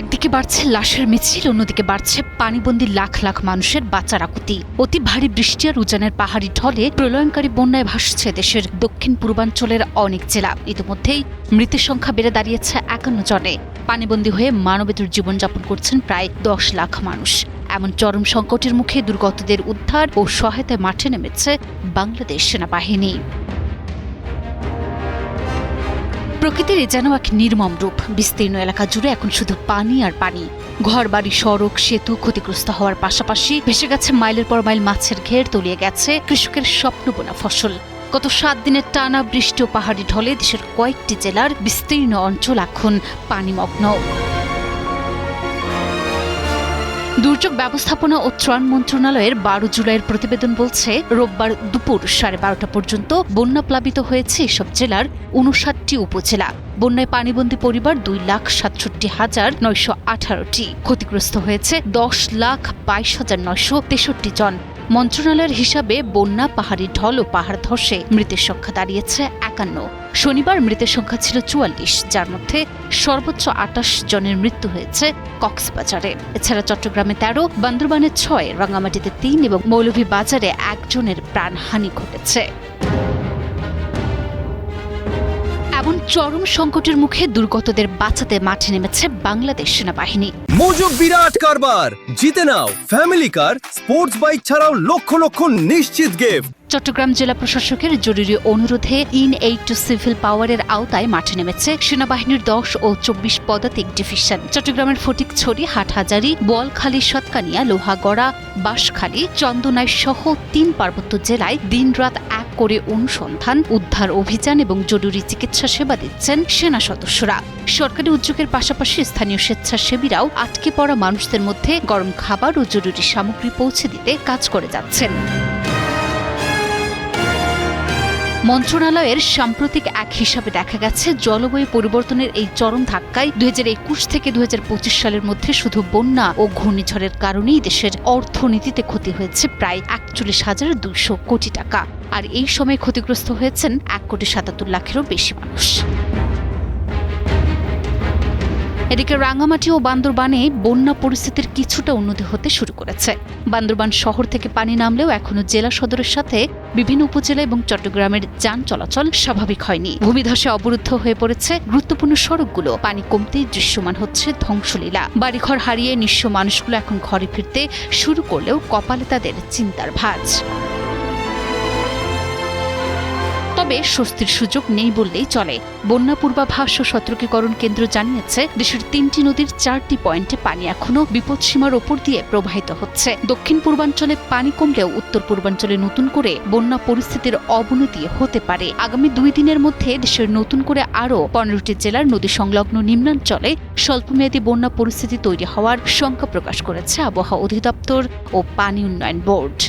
একদিকে বাড়ছে লাশের মিছিল, অন্যদিকে বাড়ছে পানিবন্দী লাখ লাখ মানুষের বাঁচার আকুতি। অতি ভারী বৃষ্টি আর উজানের পাহাড়ি ঢলে প্রলয়ঙ্কারী বন্যায় ভাসছে দেশের দক্ষিণ পূর্বাঞ্চলের অনেক জেলা। ইতিমধ্যেই মৃতের সংখ্যা বেড়ে দাঁড়িয়েছে ৫১ জনে। পানিবন্দী হয়ে মানবেতর জীবনযাপন করছেন প্রায় ১০ লাখ মানুষ। এমন চরম সংকটের মুখে দুর্গতদের উদ্ধার ও সহায়তায় মাঠে নেমেছে বাংলাদেশ সেনাবাহিনী। প্রকৃতির যেন এক নির্মম রূপ। বিস্তীর্ণ এলাকা জুড়ে এখন শুধু পানি আর পানি। ঘরবাড়ি, সড়ক, সেতু ক্ষতিগ্রস্ত হওয়ার পাশাপাশি ভেসে গেছে মাইলের পর মাইল মাছের ঘের, তলিয়ে গেছে কৃষকের স্বপ্নবোনা ফসল। গত ৭ দিনের টানা বৃষ্টি ও পাহাড়ি ঢলে দেশের কয়েকটি জেলার বিস্তীর্ণ অঞ্চল এখন পানিমগ্ন। দুর্যোগ ব্যবস্থাপনা ও ত্রাণ মন্ত্রণালয়ের ১২ জুলাইয়ের প্রতিবেদন বলছে, রোববার দুপুর ১২:৩০ পর্যন্ত বন্যাপ্লাবিত হয়েছে এসব জেলার ৫৯টি উপজেলা। বন্যায় পানিবন্দী পরিবার ২,৬৭,৯১৮টি। ক্ষতিগ্রস্ত হয়েছে ১০,২২,৯৬৩ জন। মন্ত্রণালয়ের হিসাবে বন্যা, পাহাড়ি ঢল ও পাহাড় ধসে মৃতের সংখ্যা দাঁড়িয়েছে ৫১। শনিবার মৃতের সংখ্যা ছিল ৪৪, যার মধ্যে সর্বোচ্চ ২৮ জনের মৃত্যু হয়েছে কক্সবাজারে। এছাড়া চট্টগ্রামে ১৩, বান্দরবানে ৬, রাঙ্গামাটিতে ৩ এবং মৌলভীবাজারে ১ জনের প্রাণহানি ঘটেছে। এমন চরম সংকটের মুখে দুর্গতদের বাঁচাতে মাঠে নেমেছে বাংলাদেশ সেনাবাহিনী। মজুক বিরাট কারবার, জিতে নাও ফ্যামিলি কার, স্পোর্টস বাইক ছাড়াও লক্ষ লক্ষ নিশ্চিত গিফট। চট্টগ্রাম জেলা প্রশাসকের জরুরি অনুরোধে ইন-এইড টু সিভিল পাওয়ারের আওতায় মাঠে নেমেছে সেনাবাহিনীর ১০ ও ২৪ পদাতিক ডিভিশন। চট্টগ্রামের ফটিকছড়ি, হাটহাজারী, বোয়ালখালী, সৎকানিয়া, লোহাগড়া, বাঁশখালী, চন্দনাইশ সহ ৩ পার্বত্য জেলায় দিনরাত এক করে অনুসন্ধান, উদ্ধার অভিযান এবং জরুরি চিকিৎসা সেবা দিচ্ছেন সেনা সদস্যরা। সরকারি উদ্যোগের পাশাপাশি স্থানীয় স্বেচ্ছাসেবীরাও আটকে পড়া মানুষদের মধ্যে গরম খাবার ও জরুরি সামগ্রী পৌঁছে দিতে কাজ করে যাচ্ছেন। মন্ত্রণালয়ের সাম্প্রতিক এক হিসাবে দেখা গেছে, জলবায়ু পরিবর্তনের এই চরম ধাক্কায় ২০২১ থেকে ২০২৫ সালের মধ্যে শুধু বন্যা ও ঘূর্ণিঝড়ের কারণেই দেশের অর্থনীতিতে ক্ষতি হয়েছে প্রায় ৪১,২০০ কোটি টাকা। আর এই সময় ক্ষতিগ্রস্ত হয়েছেন ১,৭৭,০০,০০০-এরও বেশি মানুষ। এদিকে রাঙ্গামাটি ও বান্দরবানে বন্যা পরিস্থিতির কিছুটা উন্নতি হতে শুরু করেছে। বান্দরবান শহর থেকে পানি নামলেও এখনো জেলা সদরের সাথে বিভিন্ন উপজেলা এবং চট্টগ্রামের যান চলাচল স্বাভাবিক হয়নি। ভূমিধসে অবরুদ্ধ হয়ে পড়েছে গুরুত্বপূর্ণ সড়কগুলো। পানি কমতেই দৃশ্যমান হচ্ছে ধ্বংসলীলা। বাড়িঘর হারিয়ে নিঃস্ব মানুষগুলো এখন ঘরে ফিরতে শুরু করলেও কপালে তাদের চিন্তার ভাঁজ। তবে স্বস্তির সুযোগ নেই বললেই চলে। বন্যা পূর্বাভাস ও সতর্কীকরণ কেন্দ্র জানিয়েছে, দেশের ৩টি নদীর ৪টি পয়েন্টে পানি এখনো বিপদসীমার ওপর দিয়ে প্রবাহিত হচ্ছে। দক্ষিণ পূর্বাঞ্চলে পানি কমলেও উত্তর পূর্বাঞ্চলে নতুন করে বন্যা পরিস্থিতির অবনতি হতে পারে। আগামী ২ দিনের মধ্যে দেশের নতুন করে আরও ১৫টি জেলার নদী সংলগ্ন নিম্নাঞ্চলে স্বল্পমেয়াদী বন্যা পরিস্থিতি তৈরি হওয়ার শঙ্কা প্রকাশ করেছে আবহাওয়া অধিদপ্তর ও পানি উন্নয়ন বোর্ড।